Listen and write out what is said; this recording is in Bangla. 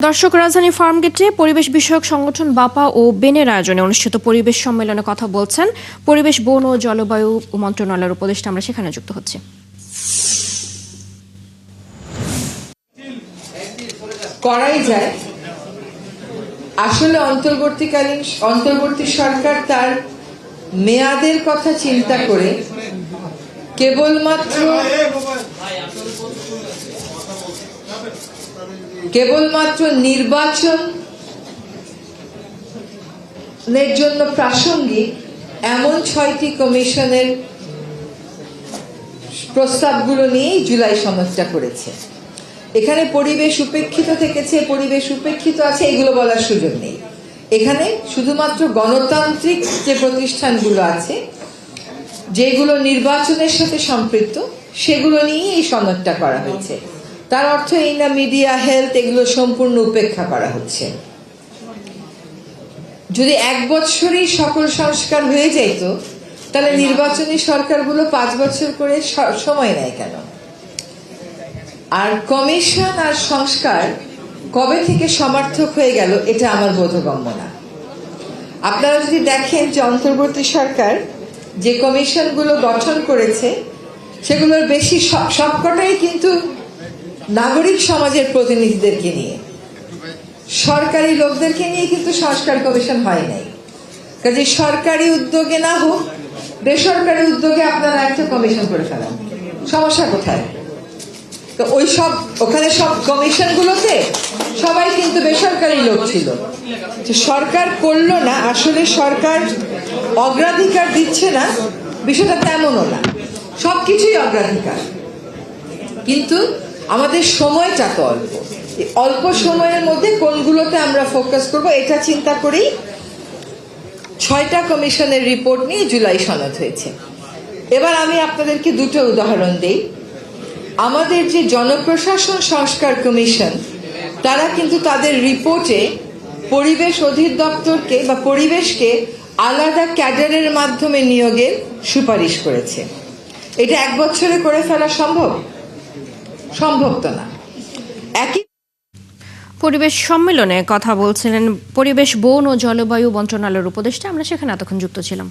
দর্শক, রাজধানী ফার্মগেটে পরিবেশ বিষয়ক সংগঠন বাপা ও বেনের আয়োজনে অনুষ্ঠিত পরিবেশ সম্মেলনে কথা বলছেন পরিবেশ, বন ও জলবায়ু মন্ত্রণালয়ের উপদেষ্টা। আমরা সেখানে যুক্ত হচ্ছি। করাই যায় আসলে অন্তর্বর্তী সরকার তার মেয়াদের কথা চিন্তা করে কেবলমাত্র নির্বাচনের জন্য প্রাসঙ্গিক এমন 6টি কমিশনের প্রস্তাবগুলো নিয়েই জুলাই সনদটা করেছে। এখানে পরিবেশ উপেক্ষিত থেকেছে, পরিবেশ উপেক্ষিত আছে, এগুলো বলার সুযোগ নেই। এখানে শুধুমাত্র গণতান্ত্রিক যে প্রতিষ্ঠানগুলো আছে, যেগুলো নির্বাচনের সাথে সম্পৃক্ত, সেগুলো নিয়েই এই সনদটা করা হয়েছে। তার অর্থ এই না মিডিয়া, হেলথ এগুলো সম্পূর্ণ উপেক্ষা করা হচ্ছে। যদি 1 বছরই সকল সংস্কার হয়ে যেত, তাহলে নির্বাচনী সরকারগুলো 5 বছর করে সময় নেয় কেন? আর কমিশন আর সংস্কার কবে থেকে সমার্থক হয়ে গেল, এটা আমার বোধগম্য না। আপনারা যদি দেখেন যে অন্তর্বর্তী সরকার যে কমিশনগুলো গঠন করেছে, সেগুলোর বেশি সবকটাই কিন্তু নাগরিক সমাজের প্রতিনিধিদেরকে নিয়ে, সরকারি লোকদেরকে নিয়ে কিন্তু সংস্কার কমিশন হয় নাই। কাজে সরকারি উদ্যোগে না হোক, বেসরকারি উদ্যোগে আপনারা একটা কমিশন করে ফেলেন, সমস্যা কোথায়? তো ওখানে সব কমিশন গুলোতে সবাই কিন্তু বেসরকারি লোক ছিল। সরকার করলো না, আসলে সরকার অগ্রাধিকার দিচ্ছে না, বিষয়টা তেমনও না, সবকিছুই অগ্রাধিকার, কিন্তু আমাদের সময়টা তো অল্প সময়ের মধ্যে কোনগুলোতে আমরা ফোকাস করব, এটা চিন্তা করেই 6টা কমিশনের রিপোর্ট নিয়ে জুলাই সনদ হয়েছে। এবার আমি আপনাদেরকে 2টো উদাহরণ দেই। আমাদের যে জনপ্রশাসন সংস্কার কমিশন, তারা কিন্তু তাদের রিপোর্টে পরিবেশ অধিদপ্তরকে বা পরিবেশকে আলাদা ক্যাডারের মাধ্যমে নিয়োগের সুপারিশ করেছে। এটা 1 বছরে করে ফেলা সম্ভব তো না। একই পরিবেশ সম্মেলনে কথা বলছিলেন পরিবেশ, বন ও জলবায়ু মন্ত্রণালয়ের উপদেষ্টা। আমরা সেখানে এতক্ষণ যুক্ত ছিলাম।